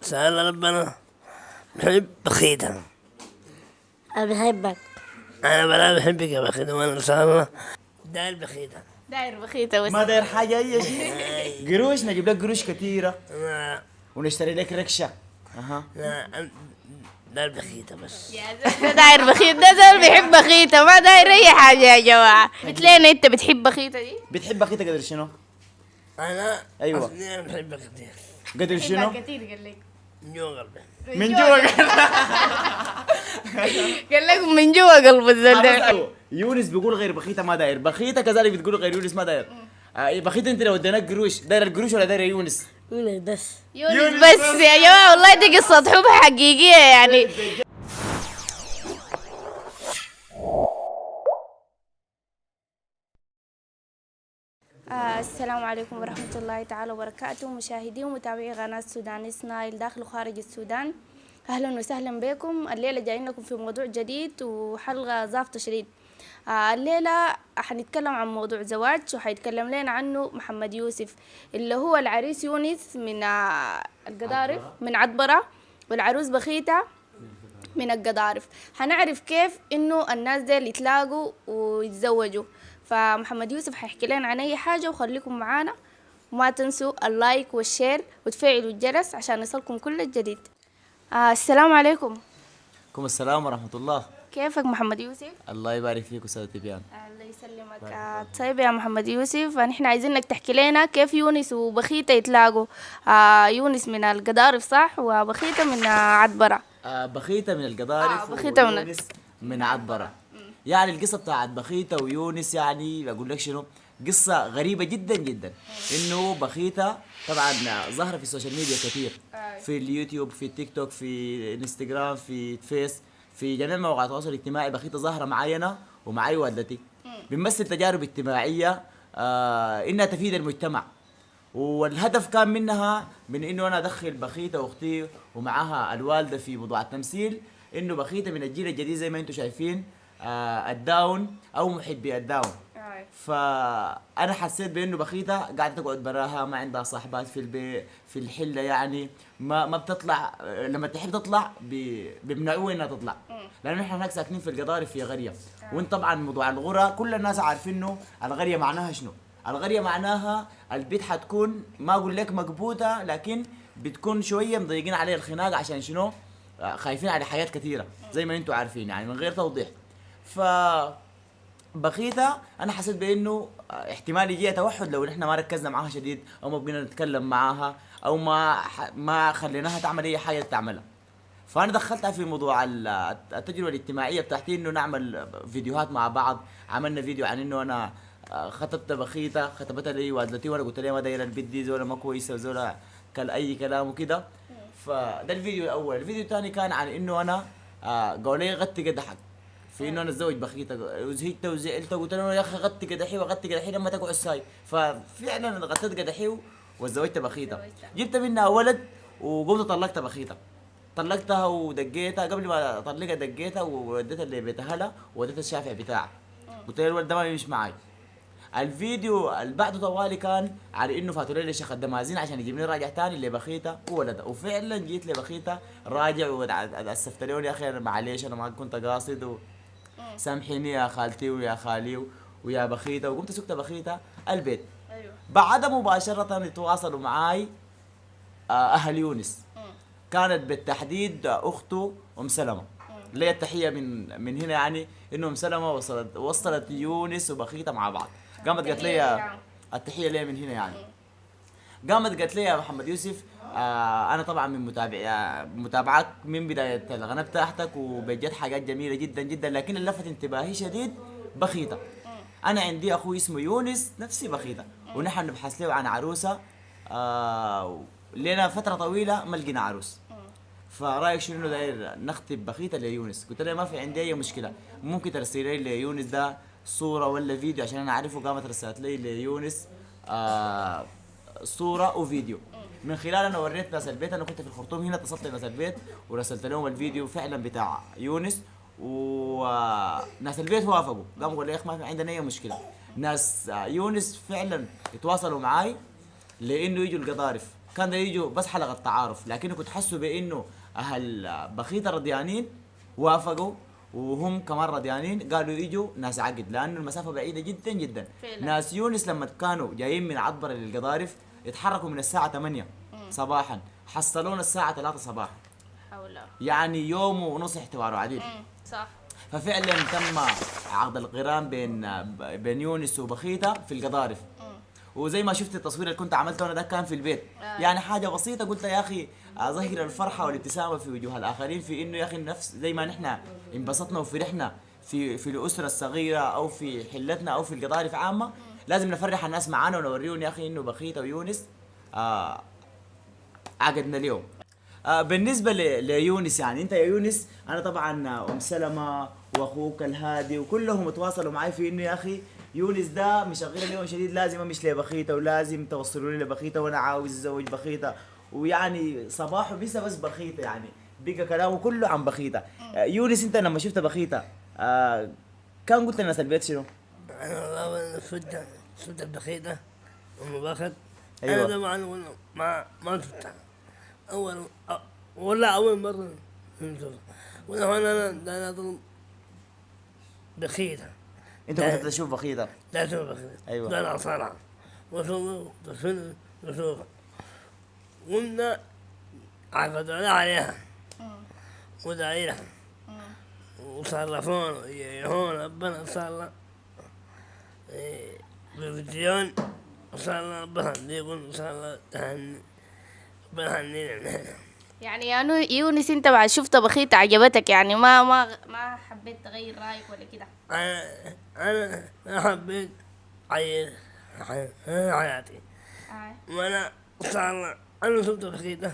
سأل ربنا بحب بخيتها. أنا بحبك. أنا بلا بحبك يا بخيتة، وأنا إن شاء الله داير بخيتها. داير بخيتة بس. ما داير حاجة أي شيء. قروش نجيب لك قروش كثيرة أنا ونشتري لك ركشة. أها. أنا داير بخيتها بس. يا زلمة داير بخيت، ده زول بيحب بخيتة، ما داير أي حاجة يا جماعة. بتلاقينا أنت بتحب بخيتة دي؟ بتحب بخيتة قدر شنو؟ أنا أيوة. أصلي أنا بحبها كثير قدر شنو؟ كثير قال لك. من جوا قلبي. من جوا. قال لك من جوا قلب الزول ده. أيوة. يونس بيقول غير بخيتة ما داير، بخيتة كذلك بتقول غير يونس ما داير. بخيتة أنت لو اديناك قروش داير القروش ولا داير يونس؟ يونس بس. يونس بس يا جماعة، والله دي قصة حب حقيقية يعني. السلام عليكم ورحمة الله تعالى وبركاته، مشاهدي ومتابعي قناة سوداني سنايل داخل وخارج السودان. أهلا وسهلا بكم. الليلة جايين لكم في موضوع جديد وحلقة ظافطة شديد. الليلة حنتكلم عن موضوع زواج، وحيتكلم لنا عنه محمد يوسف اللي هو العريس يونس من القضارف من عطبرة، والعروس بخيتة من القضارف. حنعرف كيف انه الناس دي اللي يتلاقوا ويتزوجوا. فمحمد يوسف حيحكي لنا عن اي حاجة، وخليكم معانا وما تنسوا اللايك والشير وتفعلوا الجرس عشان يصلكم كل الجديد. السلام عليكم. عليكم السلام ورحمة الله. كيفك محمد يوسف؟ الله يبارك فيك أستاذ تبيان. الله يسلمك. طيب يا محمد يوسف، نحن عايزينك تحكي لنا كيف يونس وبخيتة يتلاقوا. يونس من القضارف صح، وبخيتة من عطبرة. بخيتة من القضارف بخيتة من ويونس من عطبرة. يعني القصة بتاعت بخيتة ويونس يعني بقول لك شنو، قصة غريبة جدا جدا. انه بخيتة طبعا ظاهرة في السوشيال ميديا كثير، في اليوتيوب، في التيك توك، في انستغرام، في فيس، في جميع مواقع التواصل الاجتماعي. بخيتة ظاهرة معايا ومعي والدتي، بنمثل تجارب اجتماعية انها تفيد المجتمع. والهدف كان منها من انه انا ادخل بخيتة واختي ومعها الوالدة في موضوع التمثيل، انه بخيتة من الجيل الجديد زي ما انتم شايفين، الداون او محبي الداون. فانا حسيت بانه بخيتة قاعده تقعد براها، ما عندها صاحبات في البيت في الحله، يعني ما بتطلع. لما تحب تطلع بيمنعوها انها تطلع، لانه نحن هناك ساكنين في القضارف في قريه. وانت طبعا موضوع الغرى كل الناس عارفين انه القريه معناها شنو. القريه معناها البيت حتكون ما اقول لك مقبوته، لكن بتكون شويه مضيقين عليه الخناق. عشان شنو؟ خايفين على حاجات كثيره زي ما انتم عارفين، يعني من غير توضيح. ف بخيتة انا حسيت بانه احتمال يجي توحد لو نحن ما ركزنا معاها شديد، او ما بقينا نتكلم معاها، او ما خليناها تعمل اي حاجه تعملها. فانا دخلتها في موضوع التجربه الاجتماعيه بتاعتي، انه نعمل فيديوهات مع بعض. عملنا فيديو عن انه انا خطبت بخيتة، خطبتها لي والدتي، وانا قلت لها ما دايره البنت دي، زوله ما كويسه، زوله كل اي كلام وكده. فده الفيديو الاول. الفيديو الثاني كان عن انه انا قالوا لي غطي قدحك في انه انا اتزوج بخيتة، وزهقت وزعلت وقلت له يا اخي غطي قدحي وغطي قدحي لما تقعد ساي. ففعلا غطيت قدحي وتزوجت بخيتة. جبت منها ولد وقمت طلقت بخيتة، طلقتها ودقيتها. قبل ما اطلقها دقيتها ووديتها لبيت اهلها ووديتها الشافع بتاعها، قلت له الولد ده ما يمشي معي. الفيديو اللي بعده طوالي كان على انه فاتوا لي شيخ الدمازين عشان يجيبني راجع تاني لبخيتة وولدها. وفعلا جيت لبخيتة راجع واسفت له يا اخي انا معليش انا ما كنت قاصد سامحيني يا خالتي ويا خالي ويا بخيتة. وقمت سكت بخيتة البيت. ايوه. بعدها مباشرة يتواصلوا معاي اهل يونس، كانت بالتحديد اخته ام سلمة. لي التحية من هنا، يعني انه ام سلمة وصلت يونس وبخيتة مع بعض. قامت قالت لي التحية لي من هنا يعني. قامت قالت لي يا محمد يوسف انا طبعا من متابعك من بدايه القناه بتاعتك، وبجد حاجات جميله جدا جدا، لكن اللي لفت انتباهي شديد بخيتة. انا عندي اخوي اسمه يونس نفسي بخيتة، ونحن نبحث له عن عروسه لنا فتره طويله ما لقينا عروس. فرايك شنو انه داير نخطب بخيتة ليونس؟ قلت له ما في عندي اي مشكله، ممكن ترسل لي ليونس ده صوره ولا فيديو عشان انا اعرفه. قامت رسلت لي ليونس صوره وفيديو. من خلال انا وريت ناس البيت، انا كنت في الخرطوم هنا، اتصلت بناس البيت ورسلت لهم الفيديو فعلا بتاع يونس، وناس البيت وافقوا. قاموا قالوا لي يا اخي ما في عندنا اي مشكله. ناس يونس فعلا يتواصلوا معاي لانه يجوا القضارف كان يجوا بس حلقه تعارف، لكن كنت حسوا بانه اهل بخيت الرضيانين وافقوا، وهم كمان رضيانين قالوا يجوا ناس عقد، لانه المسافه بعيده جدا جدا. فعلا. ناس يونس لما كانوا جايين من عطبره للقضارف يتحركوا من الساعه 8 صباحا، حصلونا الساعه 3 صباحا، حول. يعني يوم ونص احتوار عديد. صح. ففعلا تم عقد القران بين يونس وبخيته في القضارف. وزي ما شفت التصوير اللي كنت عملته انا ده كان في البيت، يعني حاجه بسيطه، قلت يا اخي اظهر الفرحه والابتسامه في وجوه الاخرين، في انه يا اخي النفس زي ما نحن انبسطنا وفرحنا في الاسره الصغيره او في حلتنا او في القضارف عامه، لازم نفرح الناس معانا ونوريهم يا اخي انه بخيته ويونس عقدنا اليوم. بالنسبة ليونس، يعني انت يا يونس، انا طبعا ام سلمة واخوك الهادي وكلهم تواصلوا معي في انه يا اخي يونس ده مشغل اليوم شديد، لازم امشي لبخيته ولازم توصلوا لي لبخيته وانا عاوز اتزوج بخيته، ويعني صباحه بس بخيته، يعني بقى كلامه كله عن بخيته. يونس انت لما شفت بخيته كان قلت للناس البيت شنو؟ أنا والله شفت البخيتة ومباخت. أيوة. أنا طبعا ما شفتها أول مرة نشوفها، أنا أظن بخيتة. انت كنت تشوف بخيته؟ لا شوف بخيتة. أيوة. لا أصارع وشوفها قلنا عقدوا عليها ودايرها وصرفون يهون ربنا صار بالفيديون، وصار ربنا يقول صار تهني ربنا هنينا. يعني يا يونس انت بعد شفت بخيت عجبتك، يعني ما حبيت تغير رايك ولا كده؟ أنا حبيت حياتي، وأنا صار أنا شفت بخيتة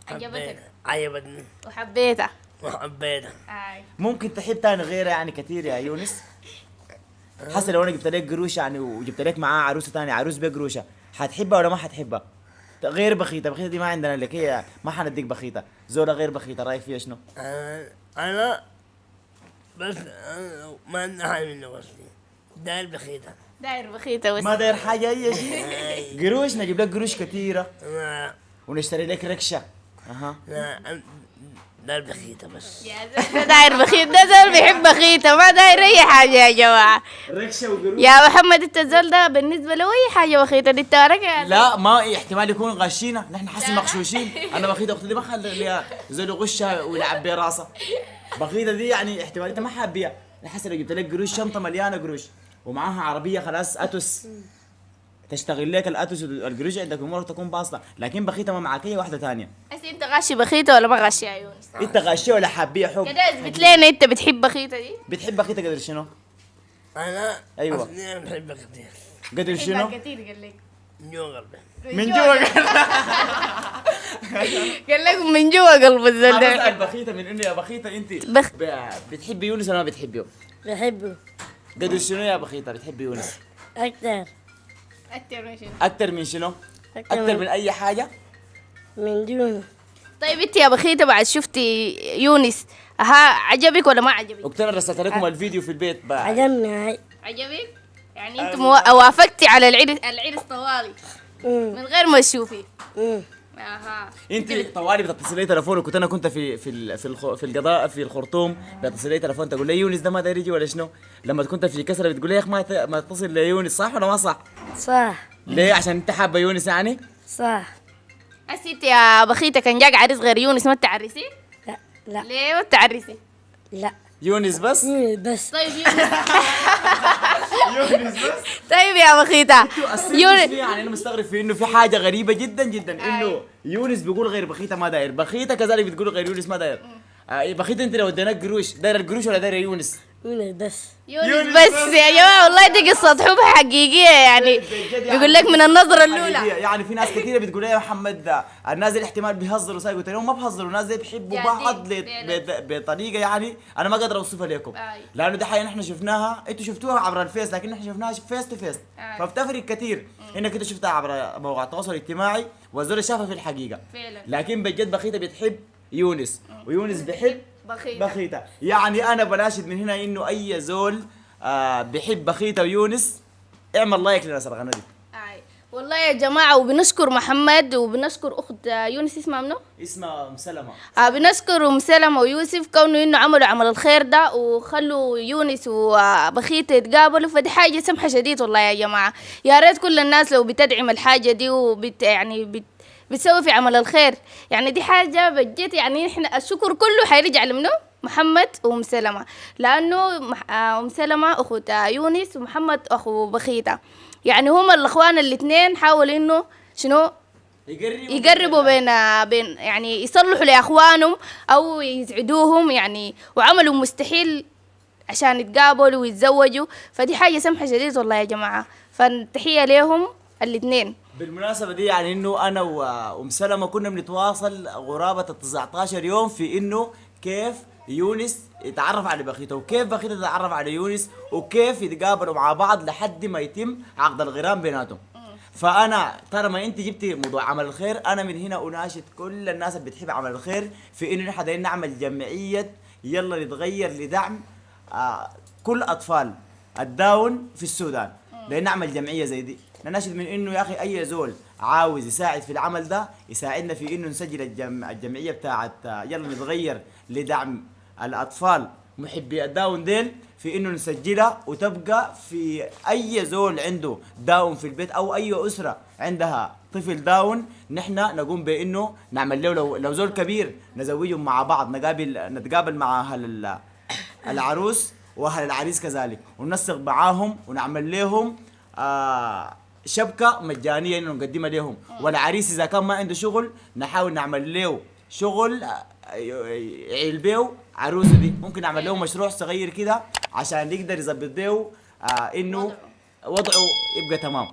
عجبتك؟ عجبتني وحبيتها. ممكن تحب تاني غيرها يعني كثير يا يونس؟ حسن لو انا جبت لك قروش يعني وجبت لك معاه عروسه ثانيه، عروس بقروشه، حتحبها ولا ما حتحبها؟ غير بخيته، بخيته دي ما عندنا لك، هي ما حنديك بخيته، زولا غير بخيته، رايك فيها شنو؟ أنا بس أنا ما عندي حاجة منه، بس داير بخيتة. داير بخيتة بس ما داير حاجه اي شيء. قروش نجيب لك قروش كثيره لا ونشتري لك ركشه. لا داير بخيتة بس. يا زلمة داير بخيت، ده زول بيحب بخيتة، ما داير أي حاجة يا جماعة. ركشه وقروش يا محمد انت الزول ده بالنسبة له أي حاجة بخيتة دي التاركة. لا، ما احتمال يكون غشينا، نحن حسي مغشوشين. انا بخيته اختي دي ما خليها زول يغشها ويلعب براسها. بخيته دي يعني احتمال انت ما حابيها، حسي لو جبت لك قروش شنطه مليانه قروش ومعاها عربيه خلاص اتوس تشتغل لك الاتوس والقروش عندك امورك تكون باصله، لكن بخيته ما معك اي واحده ثانيه. هسي انت غاشي بخيتة ولا ما غاشي يا يونس؟ انت غشيه ولا حابيه حب؟ كده اثبت لنا انت بتحب بخيتة دي. بتحب بخيته قدر شنو؟ أنا أيوة. أصلي أنا بحبها كثير قدر شنو؟ كثير قال لك. من جوا قلبي. من جوا قال لك من جوا قلب الزول ده. اسال بخيته من انه يا بخيته انت بتحبي يونس ولا ما بتحبيه؟ بحبه قدر شنو يا بخيته بتحبي يونس؟ أكتر أكتر من شنو؟ اكثر من شنو؟ اكثر من اي حاجه؟ من دونه. طيب انت يا بخيتة بعد شفتي يونس عجبك ولا ما عجبك؟ وقت انا رسلت لكم الفيديو في البيت عجبني هاي. عجبك؟ يعني انت وافقتي على العرس طوالي من غير ما تشوفي. اها. انت طوالي بتتصل لي تليفون، وكنت انا كنت في القضاء في الخرطوم، بتتصل لي تليفون تقول لي يونس ده ما داير يجي ولا شنو؟ لما كنت في كسره بتقول لي يا اخ ما تتصل ليونس، صح ولا ما صح؟ صح ليه؟ عشان انت حابه يونس يعني؟ صح. هسي انت يا بخيتة كان جاك عريس غير يونس ما تعرسي؟ لا لا ليه ما تعرسي؟ لا يونس بس؟ بس. طيب يونس يونس بس؟ طيب يا بخيتة يونس يعني انا مستغرب في انه في حاجه غريبه جدا جدا، انه يونس بيقول غير بخيته ما داير، بخيته كذلك بتقول غير يونس ما داير. بخيته انت لو اديناك قروش داير القروش ولا داير يونس؟ بس. يونس بس يا جماعة، والله دي قصة حب حقيقية يعني. بيقول لك من النظرة الأولى. يعني في ناس كثيرة بتقول يا محمد الناس دي احتمال بيهزروا ساي، قلت لهم ما بهزروا، الناس دي بيحبوا بعض بطريقة يعني انا ما قادر اوصفها لكم، لأنه دي حاجة نحن شفناها، انتوا شفتوها عبر الفيس لكن نحن شفناها فيس تو فيس، فبتفرق كثير انك انت شفتها عبر مواقع التواصل الاجتماعي والزول شافها في الحقيقة. لكن بجد بخيتة بتحب يونس ويونس بحب بخيتة. يعني انا بناشد من هنا انه اي زول بحب بخيتة ويونس اعمل لايك لناس القناة دي. والله يا جماعة، وبنشكر محمد وبنشكر أخت يونس، اسمها منو؟ اسمها ام سلمى. بنشكر أم سلمى ويوسف كونه إنه عملوا عمل الخير ده وخلوا يونس وبخيت يتقابلوا، فدي حاجة سمحة شديد والله يا جماعة. يا ريت كل الناس لو بتدعم الحاجة دي بتسوي في عمل الخير، يعني دي حاجة بجد. يعني إحنا الشكر كله حيرجع لمنو؟ محمد وأم سلمى، لأنه أم سلمى أخت يونس ومحمد أخو بخيتة، يعني هما الأخوان الاثنين حاولوا إنه شنو يقربوا بين يعني يصلحوا لأخوانهم أو يسعدوهم يعني، وعملوا مستحيل عشان يتقابلوا ويتزوجوا، فدي حاجة سمحة شديد والله يا جماعة، فالتحية ليهم الاثنين. بالمناسبة دي يعني انه انا وام سلمى كنا بنتواصل غرابة 19 يوم في انه كيف يونس يتعرف على بخيته وكيف بخيته تتعرف على يونس وكيف يتقابلوا مع بعض لحد ما يتم عقد الغرام بيناتهم. فانا طالما انت جبتي موضوع عمل الخير، انا من هنا اناشد كل الناس اللي بتحب عمل الخير في انه نحن دايرين نعمل جمعية يلا نتغير لدعم كل اطفال الداون في السودان. دايرين نعمل جمعية زي دي، نناشد من انه يا اخي اي زول عاوز يساعد في العمل ده يساعدنا في انه نسجل الجمعية بتاعت يلا نتغير لدعم الاطفال محبي الداون ديل، في انه نسجلها وتبقى في اي زول عنده داون في البيت او اي اسره عندها طفل داون، نحن نقوم بانه نعمل له لو زول كبير نزوجهم مع بعض، نتقابل مع اهل العروس واهل العريس كذلك وننسق معاهم ونعمل لهم شبكه مجانيه انه نقدمها لهم، والعريس اذا كان ما عنده شغل نحاول نعمل له شغل يعيل بيه عروسه دي، ممكن نعمل له مشروع صغير كده عشان يقدر يظبط بيه انه وضعه يبقى تمام.